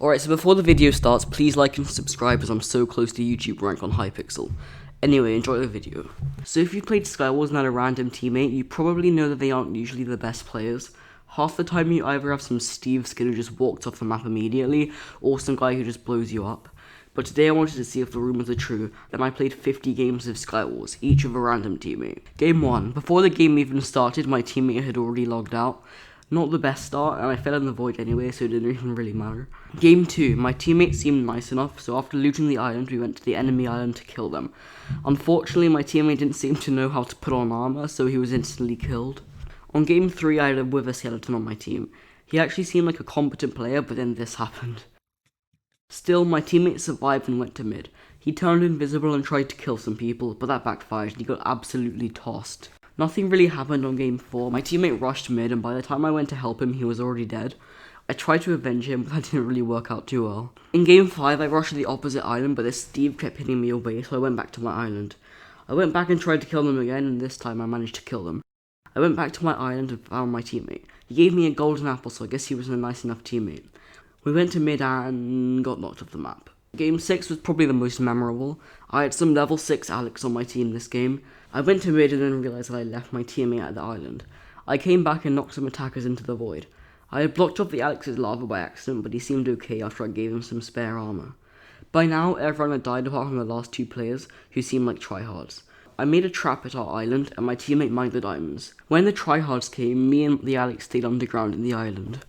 Alright, so before the video starts, please like and subscribe as I'm so close to YouTube rank on Hypixel. Anyway, enjoy the video. So if you played Skywars and had a random teammate, you probably know that they aren't usually the best players. Half the time you either have some Steve skin who just walks off the map immediately, or some guy who just blows you up. But today I wanted to see if the rumors are true, and I played 50 games of Skywars, each with a random teammate. Game 1. Before the game even started, my teammate had already logged out. Not the best start, and I fell in the void anyway, so it didn't even really matter. Game 2, my teammate seemed nice enough, so after looting the island, we went to the enemy island to kill them. Unfortunately, my teammate didn't seem to know how to put on armor, so he was instantly killed. On Game 3, I had a wither skeleton on my team. He actually seemed like a competent player, but then this happened. Still, my teammate survived and went to mid. He turned invisible and tried to kill some people, but that backfired and he got absolutely tossed. Nothing really happened on Game 4. My teammate rushed mid, and by the time I went to help him, he was already dead. I tried to avenge him, but that didn't really work out too well. In Game 5, I rushed to the opposite island, but this Steve kept hitting me away, so I went back to my island. I went back and tried to kill them again, and this time I managed to kill them. I went back to my island and found my teammate. He gave me a golden apple, so I guess he was a nice enough teammate. We went to mid and got knocked off the map. Game 6 was probably the most memorable. I had some level 6 Alex on my team this game. I went to mid and then realised that I left my teammate at the island. I came back and knocked some attackers into the void. I had blocked off the Alex's lava by accident, but he seemed okay after I gave him some spare armour. By now, everyone had died apart from the last 2 players, who seemed like tryhards. I made a trap at our island, and my teammate mined the diamonds. When the tryhards came, me and the Alex stayed underground in the island.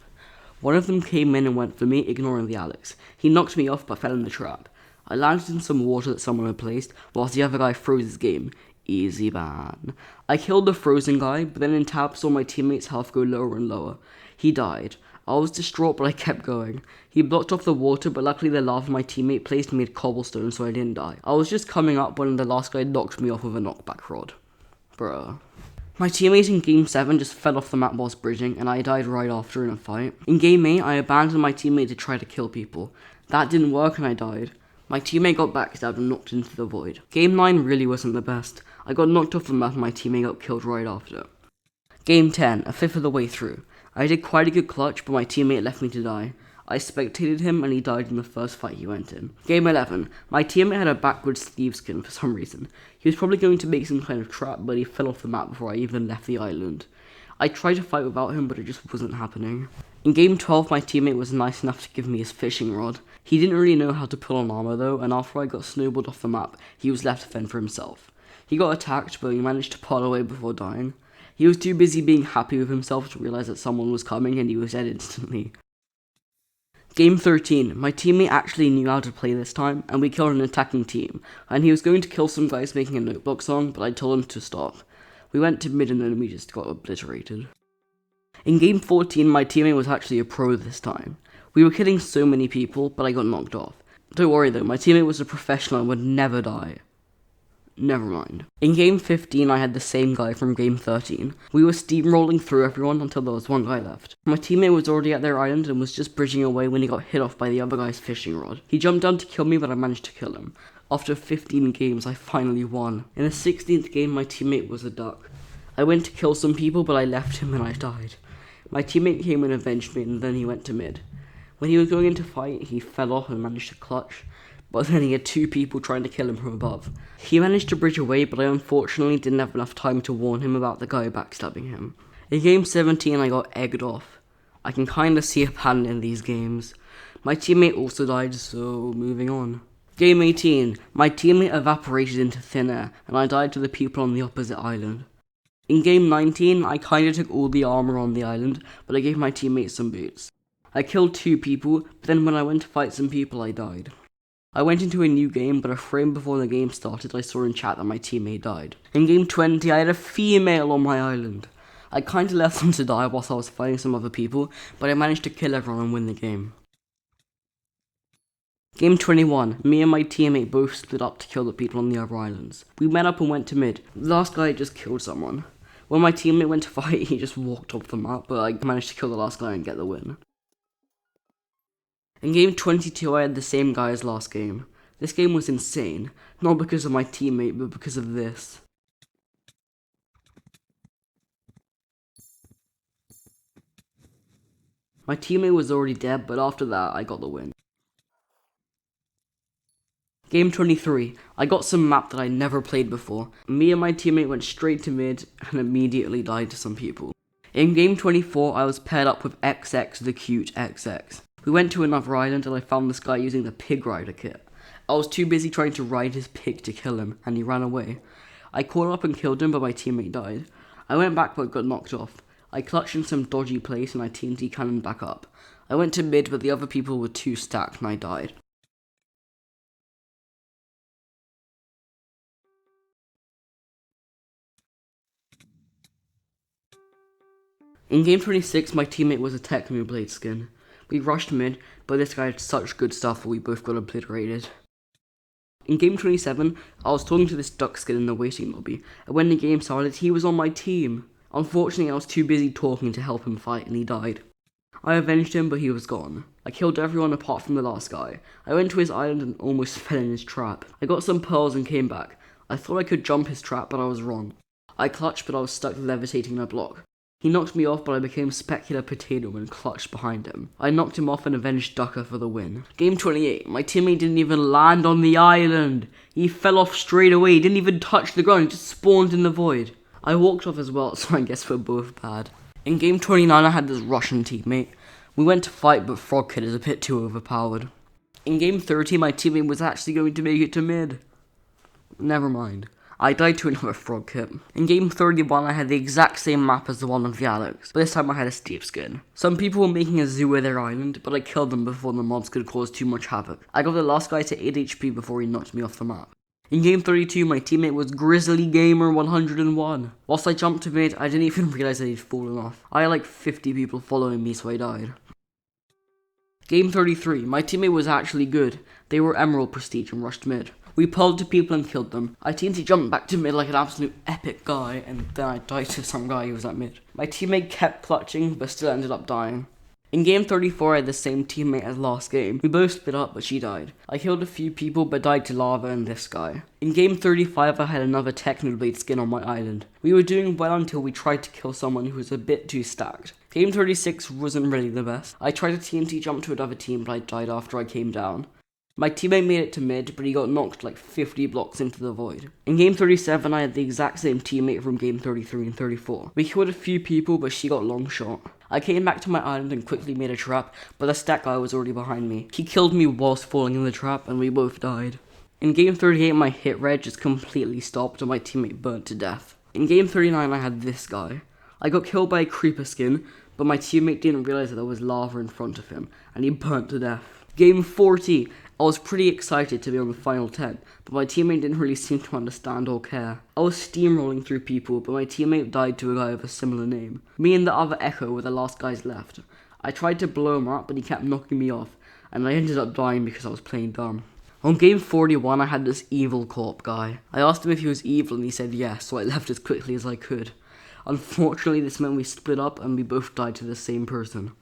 One of them came in and went for me, ignoring the Alex. He knocked me off but fell in the trap. I landed in some water that someone had placed, whilst the other guy froze his game. Easy ban. I killed the frozen guy, but then in tab saw my teammate's health go lower and lower. He died. I was distraught, but I kept going. He blocked off the water, but luckily the lava my teammate placed made cobblestone, so I didn't die. I was just coming up when the last guy knocked me off with a knockback rod. Bruh. My teammate in Game 7 just fell off the map whilst bridging, and I died right after in a fight. In Game 8, I abandoned my teammate to try to kill people. That didn't work and I died. My teammate got backstabbed and knocked into the void. Game 9 really wasn't the best. I got knocked off the map and my teammate got killed right after. Game 10, a fifth of the way through. I did quite a good clutch, but my teammate left me to die. I spectated him and he died in the first fight he went in. Game 11. My teammate had a backwards Steve skin for some reason. He was probably going to make some kind of trap, but he fell off the map before I even left the island. I tried to fight without him, but it just wasn't happening. In Game 12, my teammate was nice enough to give me his fishing rod. He didn't really know how to put on armor though, and after I got snowballed off the map, he was left to fend for himself. He got attacked, but he managed to pull away before dying. He was too busy being happy with himself to realize that someone was coming, and he was dead instantly. Game 13, my teammate actually knew how to play this time, and we killed an attacking team, and he was going to kill some guys making a notebook song, but I told him to stop. We went to mid and then we just got obliterated. In Game 14, my teammate was actually a pro this time. We were killing so many people, but I got knocked off. Don't worry though, my teammate was a professional and would never die. Never mind. In Game 15, I had the same guy from Game 13. We were steamrolling through everyone until there was one guy left. My teammate was already at their island and was just bridging away when he got hit off by the other guy's fishing rod. He jumped down to kill me, but I managed to kill him. After 15 games, I finally won. In the 16th game, my teammate was a duck. I went to kill some people, but I left him and I died. My teammate came and avenged me, and then he went to mid. When he was going into fight, he fell off and managed to clutch. But then he had 2 people trying to kill him from above. He managed to bridge away, but I unfortunately didn't have enough time to warn him about the guy backstabbing him. In Game 17, I got egged off. I can kinda see a pattern in these games. My teammate also died, so moving on. Game 18, my teammate evaporated into thin air, and I died to the people on the opposite island. In Game 19, I kinda took all the armor on the island, but I gave my teammate some boots. I killed 2 people, but then when I went to fight some people, I died. I went into a new game, but a frame before the game started, I saw in chat that my teammate died. In Game 20, I had a female on my island. I kinda left them to die whilst I was fighting some other people, but I managed to kill everyone and win the game. Game 21, me and my teammate both stood up to kill the people on the other islands. We met up and went to mid. The last guy just killed someone. When my teammate went to fight, he just walked off the map, but I managed to kill the last guy and get the win. In Game 22, I had the same guy as last game. This game was insane, not because of my teammate, but because of this. My teammate was already dead, but after that, I got the win. Game 23. I got some map that I never played before. Me and my teammate went straight to mid and immediately died to some people. In game 24, I was paired up with XX the cute XX. We went to another island and I found this guy using the pig rider kit. I was too busy trying to ride his pig to kill him, and he ran away. I caught up and killed him, but my teammate died. I went back but got knocked off. I clutched in some dodgy place and I TNT cannoned back up. I went to mid, but the other people were too stacked and I died. In game 26, my teammate was a Technoblade skin. We rushed mid, but this guy had such good stuff that we both got obliterated. In game 27, I was talking to this duck skin in the waiting lobby, and when the game started, he was on my team. Unfortunately, I was too busy talking to help him fight, and he died. I avenged him, but he was gone. I killed everyone apart from the last guy. I went to his island and almost fell in his trap. I got some pearls and came back. I thought I could jump his trap, but I was wrong. I clutched, but I was stuck levitating in a block. He knocked me off, but I became specular potato and clutched behind him. I knocked him off and avenged Ducker for the win. Game 28. My teammate didn't even land on the island. He fell off straight away. He didn't even touch the ground. He just spawned in the void. I walked off as well, so I guess we're both bad. In game 29, I had this Russian teammate. We went to fight, but Frog Kid is a bit too overpowered. In game 30, my teammate was actually going to make it to mid. Never mind. I died to another frog kit. In game 31, I had the exact same map as the one of the Alex, but this time I had a Steve skin. Some people were making a zoo of their island, but I killed them before the mobs could cause too much havoc. I got the last guy to 8 HP before he knocked me off the map. In game 32, my teammate was Grizzly Gamer 101. Whilst I jumped to mid, I didn't even realize that he'd fallen off. I had like 50 people following me, so I died. Game 33, my teammate was actually good. They were Emerald Prestige and rushed mid. We pulled to people and killed them. I TNT jumped back to mid like an absolute epic guy, and then I died to some guy who was at mid. My teammate kept clutching, but still ended up dying. In game 34, I had the same teammate as last game. We both split up, but she died. I killed a few people, but died to lava and this guy. In game 35, I had another Technoblade skin on my island. We were doing well until we tried to kill someone who was a bit too stacked. Game 36 wasn't really the best. I tried to TNT jump to another team, but I died after I came down. My teammate made it to mid, but he got knocked like 50 blocks into the void. In game 37, I had the exact same teammate from game 33 and 34. We killed a few people, but she got long shot. I came back to my island and quickly made a trap, but the stack guy was already behind me. He killed me whilst falling in the trap, and we both died. In game 38, my hit rate just completely stopped, and my teammate burnt to death. In game 39, I had this guy. I got killed by a creeper skin, but my teammate didn't realize that there was lava in front of him, and he burnt to death. Game 40, I was pretty excited to be on the final 10, but my teammate didn't really seem to understand or care. I was steamrolling through people, but my teammate died to a guy with a similar name. Me and the other Echo were the last guys left. I tried to blow him up, but he kept knocking me off, and I ended up dying because I was playing dumb. On game 41, I had this evil corp guy. I asked him if he was evil, and he said yes, so I left as quickly as I could. Unfortunately, this meant we split up, and we both died to the same person.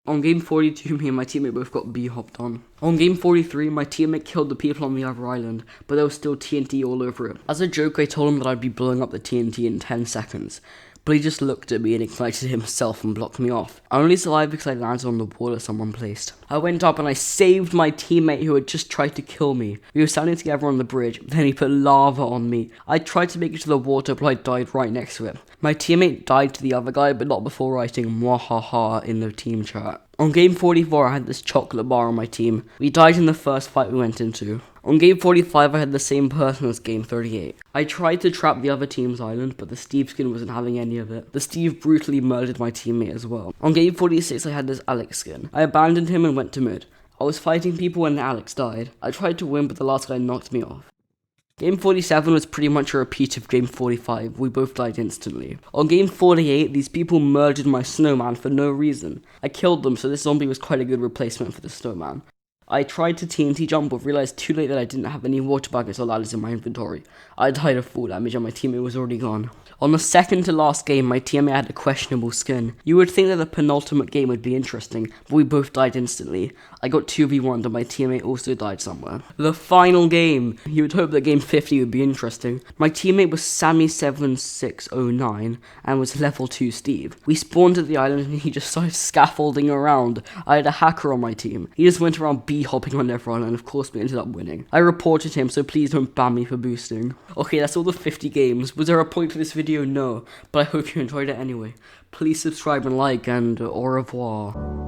On game 42, me and my teammate both got B-hopped on. On game 43, my teammate killed the people on the other island, but there was still TNT all over it. As a joke, I told him that I'd be blowing up the TNT in 10 seconds, but he just looked at me and ignited himself and blocked me off. I only survived because I landed on the wall that someone placed. I went up and I saved my teammate who had just tried to kill me. We were standing together on the bridge, then he put lava on me. I tried to make it to the water, but I died right next to it. My teammate died to the other guy, but not before writing mwahaha in the team chat. On game 44, I had this chocolate bar on my team. We died in the first fight we went into. On game 45, I had the same person as game 38. I tried to trap the other team's island, but the Steve skin wasn't having any of it. The Steve brutally murdered my teammate as well. On game 46, I had this Alex skin. I abandoned him and went to mid. I was fighting people when Alex died. I tried to win, but the last guy knocked me off. Game 47 was pretty much a repeat of game 45, we both died instantly. On game 48, these people murdered my snowman for no reason. I killed them, so this zombie was quite a good replacement for the snowman. I tried to TNT jump, but realized too late that I didn't have any water buckets or ladders in my inventory. I died of full damage and my teammate was already gone. On the second to last game, my teammate had a questionable skin. You would think that the penultimate game would be interesting, but we both died instantly. I got 2v1'd and my teammate also died somewhere. The final game! You would hope that game 50 would be interesting. My teammate was Sammy7609 and was level 2 Steve. We spawned at the island and he just started scaffolding around. I had a hacker on my team. He just went around hopping on everyone, and of course we ended up winning. I reported him, so please don't ban me for boosting. Okay, that's all the 50 games. Was there a point to this video? No, but I hope you enjoyed it anyway. Please subscribe and like, and au revoir.